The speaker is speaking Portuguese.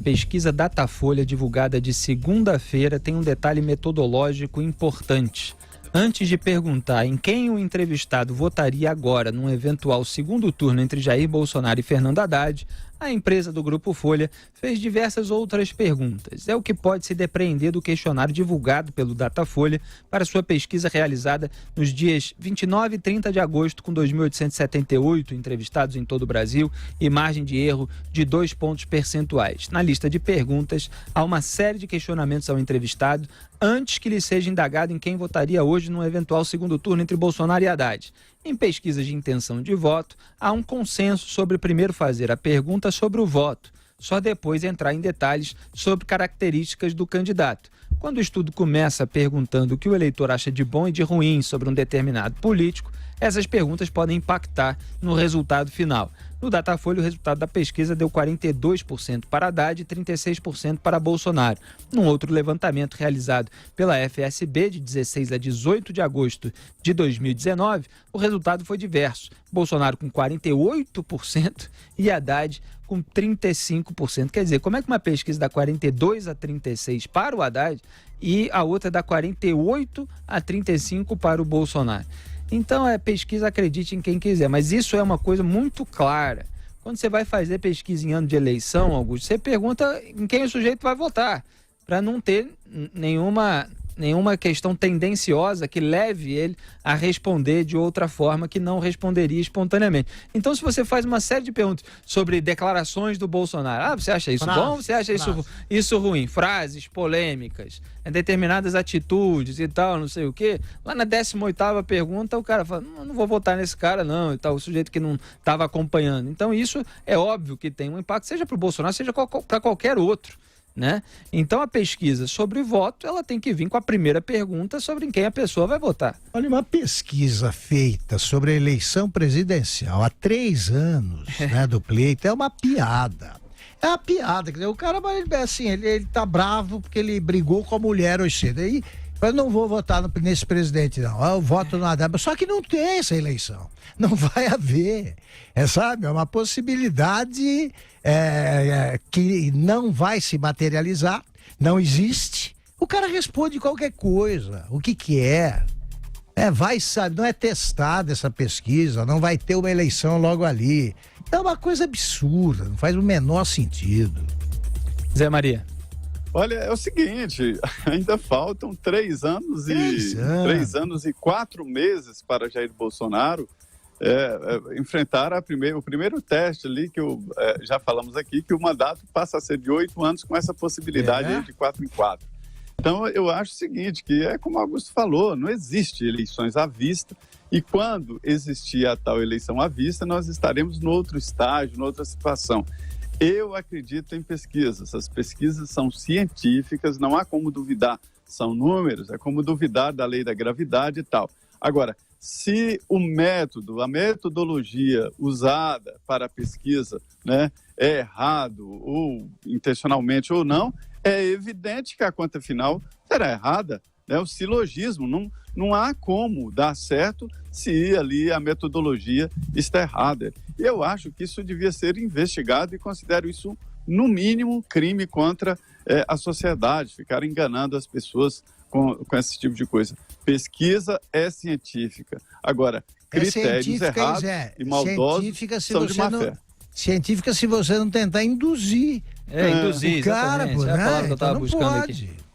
pesquisa Datafolha, divulgada de segunda-feira, tem um detalhe metodológico importante. Antes de perguntar em quem o entrevistado votaria agora num eventual segundo turno entre Jair Bolsonaro e Fernando Haddad, a empresa do Grupo Folha fez diversas outras perguntas. É o que pode se depreender do questionário divulgado pelo Datafolha para sua pesquisa realizada nos dias 29 e 30 de agosto, com 2.878 entrevistados em todo o Brasil e margem de erro de 2 pontos percentuais. Na lista de perguntas, há uma série de questionamentos ao entrevistado antes que lhe seja indagado em quem votaria hoje num eventual segundo turno entre Bolsonaro e Haddad. Em pesquisas de intenção de voto, há um consenso sobre primeiro fazer a pergunta sobre o voto, só depois entrar em detalhes sobre características do candidato. Quando o estudo começa perguntando o que o eleitor acha de bom e de ruim sobre um determinado político, essas perguntas podem impactar no resultado final. No Datafolha, o resultado da pesquisa deu 42% para Haddad e 36% para Bolsonaro. Num outro levantamento realizado pela FSB, de 16 a 18 de agosto de 2019, o resultado foi diverso. Bolsonaro com 48% e Haddad com 35%. Quer dizer, como é que uma pesquisa dá 42 a 36 para o Haddad e a outra dá 48 a 35 para o Bolsonaro? Então, pesquisa, acredite em quem quiser, mas isso é uma coisa muito clara. Quando você vai fazer pesquisa em ano de eleição, Augusto, você pergunta em quem o sujeito vai votar, para não ter nenhuma questão tendenciosa que leve ele a responder de outra forma que não responderia espontaneamente. Então, se você faz uma série de perguntas sobre declarações do Bolsonaro, você acha isso bom? Você acha isso ruim? Frases polêmicas, determinadas atitudes e tal, não sei o quê. Lá na 18ª pergunta, o cara fala, não vou votar nesse cara não, e tal, o sujeito que não estava acompanhando. Então, isso é óbvio que tem um impacto, seja para o Bolsonaro, seja para qualquer outro. Né? Então a pesquisa sobre voto, ela tem que vir com a primeira pergunta sobre em quem a pessoa vai votar. Olha, uma pesquisa feita sobre a eleição presidencial há 3 anos, né, do pleito, é uma piada. É uma piada, quer dizer, o cara, assim, ele tá bravo porque ele brigou com a mulher hoje cedo. Aí, eu não vou votar nesse presidente, não. Eu voto no Haddad. Só que não tem essa eleição. Não vai haver. Sabe? É uma possibilidade que não vai se materializar. Não existe. O cara responde qualquer coisa. O que quer. Vai, sabe? Não é testada essa pesquisa. Não vai ter uma eleição logo ali. É uma coisa absurda. Não faz o menor sentido. Zé Maria. Olha, é o seguinte, ainda faltam 3 anos e 4 meses para Jair Bolsonaro enfrentar o primeiro teste ali, que já falamos aqui, que o mandato passa a ser de 8 anos com essa possibilidade de 4 em 4. Então, eu acho o seguinte, que é como o Augusto falou, não existe eleições à vista, e quando existir a tal eleição à vista, nós estaremos no outro estágio, noutra situação. Eu acredito em pesquisas. As pesquisas são científicas, não há como duvidar. São números, é como duvidar da lei da gravidade e tal. Agora, se o método, a metodologia usada para a pesquisa, né, é errado, ou intencionalmente ou não, é evidente que a conta final será errada. Né? O silogismo, não há como dar certo se ali a metodologia está errada. E eu acho que isso devia ser investigado e considero isso, no mínimo, crime contra a sociedade, ficar enganando as pessoas com esse tipo de coisa. Pesquisa é científica. Agora, critérios errados e maldosos são de má fé. Científica se você não tentar induzir induzir, o cara, exatamente. É a palavra que eu estava então buscando pode. aqui.